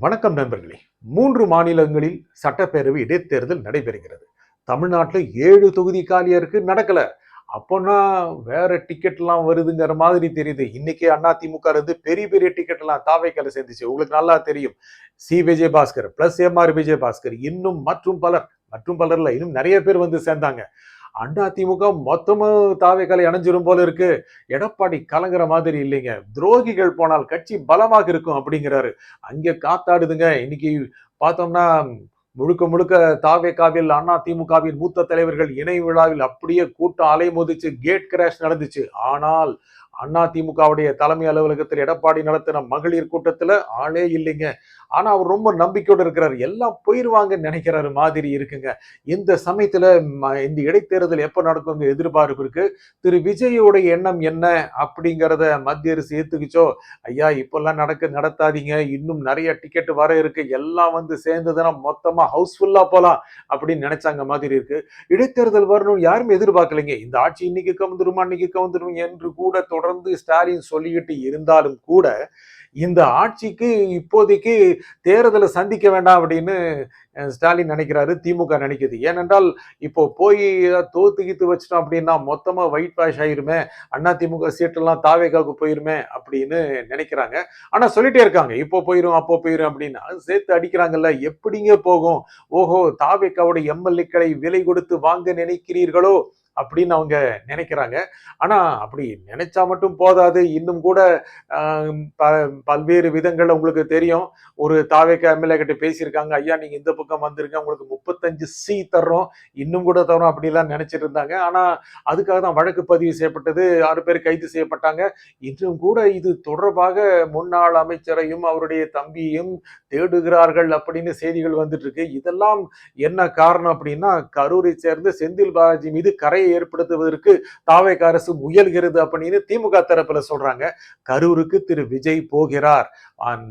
வணக்கம் நண்பர்களே. 3 மாநிலங்களில் சட்டப்பேரவை இடைத்தேர்தல் நடைபெறுகிறது. தமிழ்நாட்டில் 7 தொகுதி காலியா இருக்கு, நடக்கல. அப்போனா வேற டிக்கெட்லாம் வருதுங்கிற மாதிரி தெரியுது. இன்னைக்கு அதிமுக இருந்து பெரிய பெரிய டிக்கெட்லாம் தாவேக்கால சேர்ந்துச்சு. உங்களுக்கு நல்லா தெரியும். C Vijayabaskar plus MR. Vijayabaskar இன்னும் மற்றும் பலர்ல இன்னும் நிறைய பேர் வந்து சேர்ந்தாங்க. அதிமுக மொத்தமும் தாவேக்கால இணைஞ்சிரும் போல இருக்கு. எடப்பாடி கலங்குற மாதிரி இல்லைங்க. துரோகிகள் போனால் கட்சி பலமாக இருக்கும் அப்படிங்கிறாரு. அங்க காத்தாடுதுங்க. இன்னைக்கு பார்த்தோம்னா முழுக்க முழுக்க தாவேக்காவில் அதிமுகவின் மூத்த தலைவர்கள் இணை விழாவில் அப்படியே கூட்டம் அலைமோதிச்சு, கேட் கிராஷ் நடந்துச்சு. ஆனால் அதிமுகவுடைய தலைமை அலுவலகத்தில் எடப்பாடி நடத்தின மகளிர் கூட்டத்துல ஆளே இல்லைங்க. ஆனா அவர் ரொம்ப நம்பிக்கையோடு இருக்கிறாரு. எல்லாம் போயிருவாங்கன்னு நினைக்கிறாரு மாதிரி இருக்குங்க. இந்த சமயத்துல இந்த இடைத்தேர்தல் எப்ப நடக்கும் எதிர்பார்ப்பு இருக்கு. திரு விஜயோடைய எண்ணம் என்ன அப்படிங்கிறத மத்திய அரசு ஏத்துக்குச்சோ, ஐயா இப்பெல்லாம் நடத்தாதீங்க, இன்னும் நிறைய டிக்கெட் வர இருக்கு, எல்லாம் வந்து சேர்ந்ததுன்னா மொத்தமா ஹவுஸ்ஃபுல்லா போலாம் அப்படின்னு நினைச்சாங்க மாதிரி இருக்கு. இடைத்தேர்தல் வரணும் யாருமே எதிர்பார்க்கலைங்க. இந்த ஆட்சி இன்னைக்கு கவுந்துரும் என்று கூட தொடர்ந்து ஸ்டாலின் சொல்லிக்கிட்டு இருந்தாலும் கூட இந்த ஆட்சிக்கு இப்போதைக்கு தேர்தலை சந்திக்க வேண்டாம் அப்படின்னு ஸ்டாலின் நினைக்கிறாரு, திமுக நினைக்குது. ஏனென்றால் இப்போ போய் தோத்துக்கிட்டு வச்சிட்டோம் அப்படின்னா மொத்தமா ஒயிட் வாஷ் ஆயிருமே, அதிமுக சீட்டெல்லாம் தாவேகாவுக்கு போயிருமே அப்படின்னு நினைக்கிறாங்க. ஆனா சொல்லிட்டே இருக்காங்க, இப்போ போயிரும் அப்போ போயிரும் அப்படின்னு. அது சேர்த்து அடிக்கிறாங்கல்ல, எப்படிங்க போகும்? ஓஹோ, தாவேகாவோட எம்எல்ஏக்களை விலை கொடுத்து வாங்க நினைக்கிறீர்களோ அப்படின்னு அவங்க நினைக்கிறாங்க. ஆனா அப்படி நினைச்சா மட்டும் போதாது. இன்னும் கூட பல்வேறு விதங்கள்ல உங்களுக்கு தெரியும். ஒரு தாவேக எம்எல்ஏ கிட்ட பேசியிருக்காங்க, ஐயா நீங்க இந்த பக்கம் வந்துருங்க, உங்களுக்கு 35 தர்றோம், இன்னும் கூட தரோம் அப்படிலாம் நினைச்சிட்டு இருந்தாங்க. ஆனா அதுக்காக தான் வழக்கு பதிவு செய்யப்பட்டது. 6 பேர் கைது செய்யப்பட்டாங்க. இன்னும் கூட இது தொடர்பாக முன்னாள் அமைச்சரையும் அவருடைய தம்பியையும் தேடுகிறார்கள் அப்படின்னு செய்திகள் வந்துட்டு இருக்கு. இதெல்லாம் என்ன காரணம் அப்படின்னா, கரூரை சேர்ந்த செந்தில் பாலாஜி மீது கரையை ஏற்படுத்துவதற்கு தாவேக அரசு முயல்கிறது அப்படின்னு திமுக தரப்புல சொல்றாங்க. கரூருக்கு திரு விஜய் போகிறார்,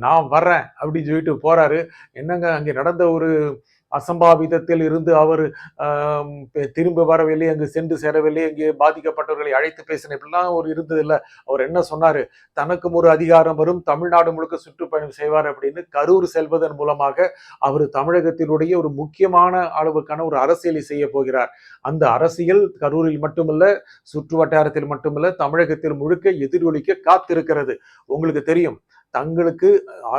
நான் வர்றேன் அப்படின்னு சொல்லிட்டு போறாரு. என்னங்க அங்கே நடந்த ஒரு அசம்பாவிதத்தில் இருந்து அவர் திரும்ப வரவில்லை, அங்கு சென்று சேரவில்லை, அங்கே பாதிக்கப்பட்டவர்களை அழைத்து பேசின இப்படிலாம் ஒரு இருந்தது இல்லை. அவர் என்ன சொன்னாரு, தனக்கும் ஒரு அதிகாரம் வரும், தமிழ்நாடு முழுக்க சுற்றுப்பயணம் செய்வார் அப்படின்னு கரூர் செல்வதன் மூலமாக அவர் தமிழகத்தினுடைய ஒரு முக்கியமான அளவுக்கான ஒரு அரசியலை செய்ய போகிறார். அந்த அரசியல் கரூரில் மட்டுமல்ல, சுற்று வட்டாரத்தில் மட்டுமல்ல, தமிழகத்தில் முழுக்க எதிரொலிக்க காத்திருக்கிறது. உங்களுக்கு தெரியும், தங்களுக்கு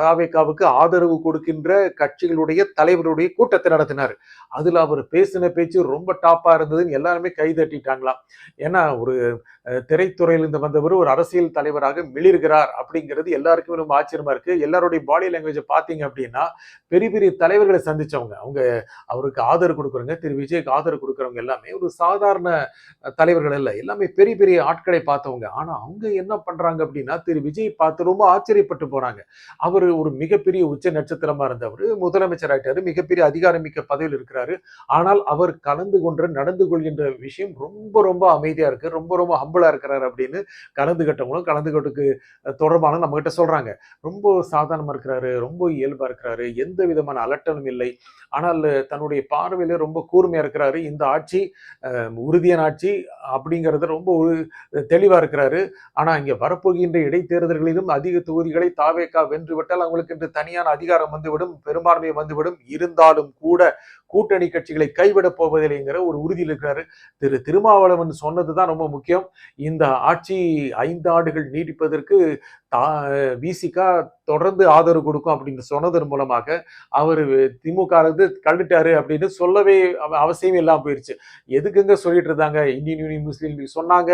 தாவேகாவுக்கு ஆதரவு கொடுக்கின்ற கட்சிகளுடைய தலைவருடைய கூட்டத்தை நடத்தினார். அதுல அவர் பேசின பேச்சு ரொம்ப டாப்பா இருந்ததுன்னு எல்லாருமே கைதட்டிட்டாங்களாம். ஏன்னா ஒரு திரைத்துறையிலிருந்து வந்தவர் ஒரு அரசியல் தலைவராக மிளிர்கிறார் அப்படிங்கிறது எல்லாருக்குமே ரொம்ப ஆச்சரியமா இருக்கு. எல்லாருடைய பாடி லாங்குவேஜை பார்த்தீங்க அப்படின்னா பெரிய பெரிய தலைவர்களை சந்திச்சவங்க, அவங்க அவருக்கு ஆதரவு கொடுக்குறவங்க, திரு விஜய்க்கு ஆதரவு கொடுக்குறவங்க எல்லாமே ஒரு சாதாரண தலைவர்கள் இல்லை, எல்லாமே பெரிய பெரிய ஆட்களை பார்த்தவங்க. ஆனா அவங்க என்ன பண்றாங்க அப்படின்னா, திரு விஜய் பார்த்து ரொம்ப ஆச்சரியப்பட்டு போறாங்க. அவர் ஒரு மிகப்பெரிய உச்ச நட்சத்திரமா இருந்தவர், முதலமைச்சர் ஆயிட்டாரு, மிகப்பெரிய அதிகாரமிக்க பதவியில் இருக்கிறாரு. ஆனால் அவர் நடந்து கொள்கின்ற விஷயம் ரொம்ப ரொம்ப அமைதியா இருக்கு, ரொம்ப ரொம்ப ஹம்பிளா இருக்கிறாரு அப்படின்னு கலந்துகட்டவங்களுக்கு தொடர்பான நம்ம கிட்ட சொல்றாங்க. ரொம்ப சாதாரணமா இருக்கிறாரு, ரொம்ப இயல்பா இருக்கிறாரு, எந்த விதமான அலட்டலும் இல்லை. ஆனால் தன்னுடைய பார்வையில ரொம்ப கூர்மையா இருக்கிறாரு. இந்த ஆட்சி உறுதியான ஆட்சி அப்படிங்கறது ரொம்ப தெளிவா இருக்கிறாரு. ஆனா இங்க வரப்போகின்ற இடைத்தேர்தல்களிலும் அதிக தொகுதிகளை தாவேகா வென்றுவிட்டால் அவங்களுக்கு என்று தனியான அதிகாரம் வந்துவிடும், பெரும்பான்மை வந்துவிடும். இருந்தாலும் கூட கூட்டணி கட்சிகளை கைவிடப் போவதில்லைங்கிற ஒரு உறுதியில் இருக்கிறாரு. திரு திருமாவளவன் சொன்னதுதான் ரொம்ப முக்கியம். இந்த ஆட்சி 5 ஆண்டுகள் நீடிப்பதற்கு விசிக தொடர்ந்து ஆதரவு கொடுக்கும் அப்படின்னு சொன்னதன் மூலமாக அவர் திமுக கழட்டாரு அப்படின்னு சொல்லவே அவசியம் இல்லாம போயிருச்சு. எதுக்குங்க சொல்லிட்டு இருந்தாங்க, இந்தியன் யூனியன் முஸ்லீம் லீக் சொன்னாங்க,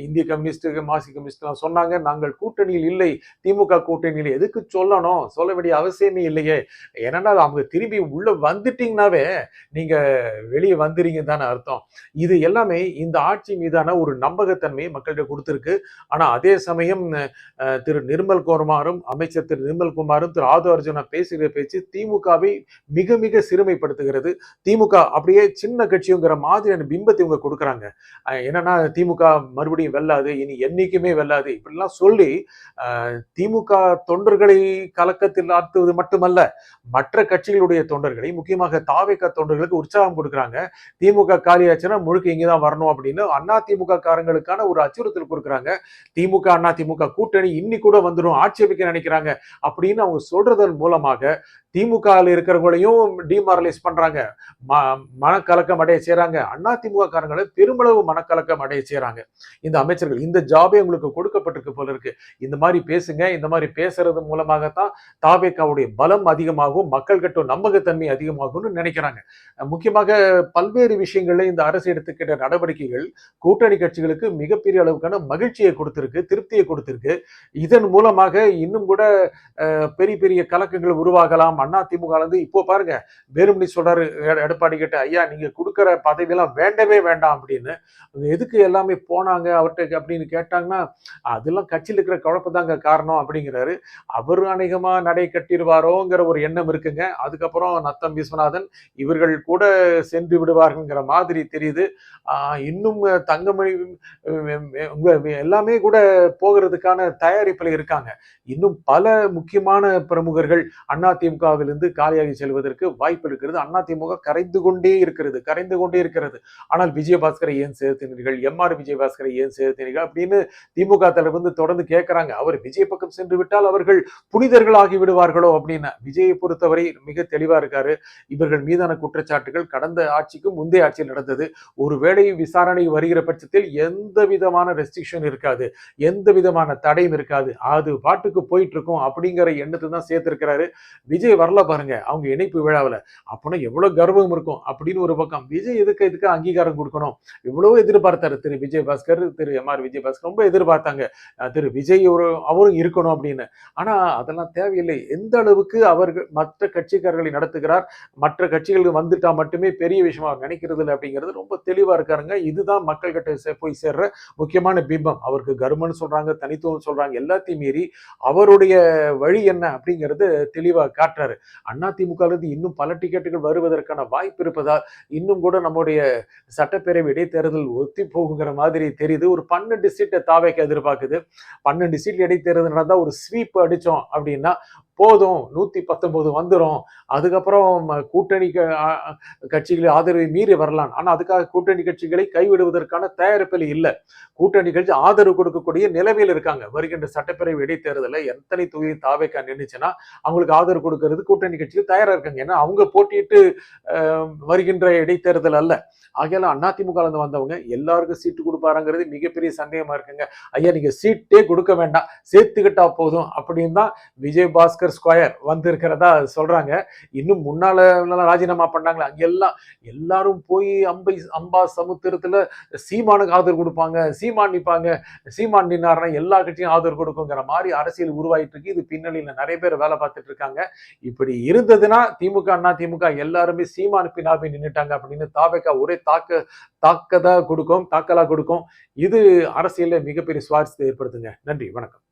இந்திய கம்யூனிஸ்ட் மார்க்சிஸ்ட் கம்யூனிஸ்ட் சொன்னாங்க, நாங்கள் கூட்டணியில் இல்லை, திமுக கூட்டணியில் எதுக்கு சொல்லணும், சொல்ல வேண்டிய அவசியமே இல்லையே. ஏன்னா அவங்க திரும்பி உள்ள வந்துட்டீங்கன்னாவே நீங்க வெளியே வந்துறீங்க தானே அர்த்தம். இது எல்லாமே இந்த ஆட்சி மீதான ஒரு நம்பகத்தன்மையை மக்களிடம் கொடுத்திருக்கு. ஆனா அதே சமயம் திரு நிர்மல்குமாரும் அமைச்சர் திரு நிர்மல்குமாரும் திரு ஆதவ அர்ஜுனா பேசுகிற பேச்சு திமுகவை மிக மிக சிறுமைப்படுத்துகிறது. திமுக அப்படியே சின்ன கட்சிங்கிற மாதிரியான பிம்பத்தை இவங்க கொடுக்குறாங்க. என்னன்னா திமுக மறுபடியும் வெல்லாது, இனி என்னைக்குமே வெல்லாது இப்படிலாம் சொல்லி திமுக தொண்டர்களை கலக்கத்தில் ஆற்றுவது மட்டுமல்ல, மற்ற கட்சிகளுடைய தொண்டர்களை, முக்கியமாக தாவேக தொண்டர்களுக்கு உற்சாகம் கொடுக்குறாங்க. திமுக காலியாச்சுன்னா முழுக்க இங்கதான் வரணும் அப்படின்னு அண்ணா திமுக காரங்களுக்கான ஒரு அச்சுறுத்தல் கொடுக்குறாங்க. திமுக அண்ணா திமுக கூட்டணி இன்னி கூட வந்துடும், ஆட்சேபிக்க நினைக்கிறாங்க அப்படின்னு அவங்க சொல்றதன் மூலமாக திமுகவில் இருக்கிறவங்களையும் டிமாரலைஸ் பண்றாங்க, மனக்கலக்கம் அடைய செய்யறாங்க. அதிமுக காரங்களை பெருமளவு மனக்கலக்கம் அடைய செய்யறாங்க இந்த அமைச்சர்கள். இந்த ஜாபே உங்களுக்கு கொடுக்கப்பட்டிருக்கு போல இருக்கு. இந்த மாதிரி பேசுங்க, இந்த மாதிரி பேசுறது மூலமாகத்தான் தாவேக்காவுடைய பலம் அதிகமாகும், மக்கள் கிட்ட நம்பகத்தன்மை அதிகமாகும்னு நினைக்கிறாங்க. முக்கியமாக பல்வேறு விஷயங்கள்ல இந்த அரசு எடுத்துக்கிட்ட நடவடிக்கைகள் கூட்டணி கட்சிகளுக்கு மிகப்பெரிய அளவுக்கான மகிழ்ச்சியை கொடுத்திருக்கு, திருப்தியை கொடுத்திருக்கு. இதன் மூலமாக இன்னும் கூட பெரிய பெரிய கலக்கங்கள் உருவாகலாம். அதிமுக இருந்து இப்போ பாருங்க, வேலுமணி சொல்றாரு எடப்பாடி கிட்ட, ஐயா நீங்க கொடுக்கிற பதவியெல்லாம் வேண்டவே வேண்டாம் அப்படின்னு. எதுக்கு எல்லாமே போனாங்க அவர்கிட்ட அப்படின்னு கேட்டாங்கன்னா, அதெல்லாம் கட்சியில் இருக்கிற குழப்பதாங்க காரணம் அப்படிங்கிறாரு. அவர் அநேகமா நடை கட்டிடுவாரோங்கிற ஒரு எண்ணம் இருக்குங்க. அதுக்கப்புறம் நத்தம் விஸ்வநாதன் இவர்கள் கூட சென்று விடுவார்கள்ங்கிற மாதிரி தெரியுது. இன்னும் தங்கமணி எல்லாமே கூட போகிறதுக்கான தயாரிப்பில் இருக்காங்க. இன்னும் பல முக்கியமான பிரமுகர்கள் அதிமுகவிலிருந்து காலியாகி செல்வதற்கு வாய்ப்பு இருக்கிறது. அதிமுக கரைந்து கொண்டே இருக்கிறது. ஆனால் விஜயபாஸ்கரை ஏன் சேர்த்தீர்கள், எம்ஆர் விஜயபாஸ்கரை ஏன் சேர்த்தீர்கள் அப்படின்னு திமுக தலைவர் வந்து தொடர்ந்து கேட்கிறாங்க. அவர் விஜய் பக்கம் சென்று விட்டால் அவர்கள் புனிதர்கள் ஆகி விடுவார்களோ அப்படின்னு. விஜயை பொறுத்தவரை மிக தெளிவா இருக்காரு. இவர்கள் மீதான குற்றச்சாட்டுகள் கடந்த ஆட்சிக்கும் முந்தைய ஆட்சியில் நடந்தது. ஒருவேளை விசாரணை வருகிற பட்சத்தில் எந்த விதமான ரெஸ்ட்ரிக்ஷன் இருக்காது, எந்த விதமான தடையும் இருக்காது, அது பாட்டுக்கு போயிட்டு இருக்கும் அப்படிங்கிற எண்ணத்தை தான் சேர்த்திருக்கிறாரு. விஜய் வரல பாருங்க அவங்க இணைப்பு விழாவில், அப்படின்னா எவ்வளவு கர்வம் இருக்கும் அப்படின்னு ஒரு பக்கம். விஜய் இதுக்கு அங்கீகாரம் கொடுக்கணும் இவ்வளவு எதிர்பார்த்தாரு திரு விஜயபாஸ்கர், திரு எம்ஆர் விஜயபாஸ்கர் ரொம்ப எதிர்பார்த்தாங்க திரு விஜய் அவரும் இருக்கணும் அப்படின்னு. ஆனா அதெல்லாம் தேவையில்லை. எந்த அளவுக்கு அவர்கள் மற்ற கட்சிக்காரர்களை நடத்துகிறார், மற்ற கட்சிகளுக்கு வந்துட்டா மட்டுமே பெரிய விஷயமா நினைக்கிறது இல்லை அப்படிங்கிறது ரொம்ப தெளிவா இருக்காருங்க. இதுதான் மக்கள் கிட்ட போய் சேர்ற முக்கியமான பிம்பம். அவருக்கு கர்மன்னு சொல்றாங்க, தனித்துவம் சொல்றாங்க, எல்லாத்தையும் மீறி அவருடைய வழி என்ன அப்படிங்கிறது தெளிவா காட்டுறாரு. அதிமுக இன்னும் பல டிக்கெட்டுகள் வருவதற்கான வாய்ப்பு இருப்பதால் இன்னும் கூட நம்முடைய சட்டப்பேரவை இடைத்தேர்தல் ஒத்தி போகுங்கிற மாதிரி தெரியுது. ஒரு 12 சீட்டை தாவேக்கு எதிர்பார்க்குது. 12 சீட் இடைத்தேர்தல் நடந்தா ஒரு ஸ்வீப் அடிச்சோம் அப்படின்னா போதும், 119 வந்துடும். அதுக்கப்புறம் கூட்டணி கட்சிகளை ஆதரவை மீறி வரலாம். ஆனா அதுக்காக கூட்டணி கட்சிகளை கைவிடுவதற்கான தயாரிப்பில் இல்லை. கூட்டணி கட்சி ஆதரவு கொடுக்கக்கூடிய நிலைமையில் இருக்காங்க. வருகின்ற சட்டப்பேரவை இடைத்தேர்தலில் எத்தனை தொகுதி தாவேக்கா நின்றுச்சுன்னா அவங்களுக்கு ஆதரவு கொடுக்கிறது கூட்டணி கட்சிகள் தயாரா இருக்காங்க. ஏன்னா அவங்க போட்டியிட்டு வருகின்ற இடைத்தேர்தல் அல்ல. ஆகையால அதிமுக வந்தவங்க எல்லாருக்கும் சீட்டு கொடுப்பாருங்கிறது மிகப்பெரிய சந்தேகமா இருக்குங்க. ஐயா நீங்க சீட்டே கொடுக்க வேண்டாம், சேர்த்துக்கிட்டா போதும் அப்படின்னு தான் விஜயபாஸ்கர் ஸ்கொயர் வந்திருக்கிறதா சொல்றாங்க. இன்னும் முன்னால ராஜினாமா பண்ணாங்களா அங்கெல்லாம் எல்லாரும் போய் அம்பா சமுத்திரத்துல சீமானுக்கு ஆதரவு கொடுப்பாங்க, சீமான் நிற்பாங்க, சீமான் நின்னார்னா எல்லா கட்சியும் ஆதரவு கொடுக்குங்கிற மாதிரி அரசியல் உருவாயிட்டு இருக்கு. இது பின்னணியில நிறைய பேர் வேலை பார்த்துட்டு இருக்காங்க. இப்படி இருந்ததுன்னா அதிமுக எல்லாருமே சீமான் பின்னாபி நின்னுட்டாங்க அப்படின்னு தாவேக்கா ஒரே தாக்கலா கொடுக்கும். இது அரசியல்ல மிகப்பெரிய சுவாரஸ்யத்தை ஏற்படுத்துங்க. நன்றி, வணக்கம்.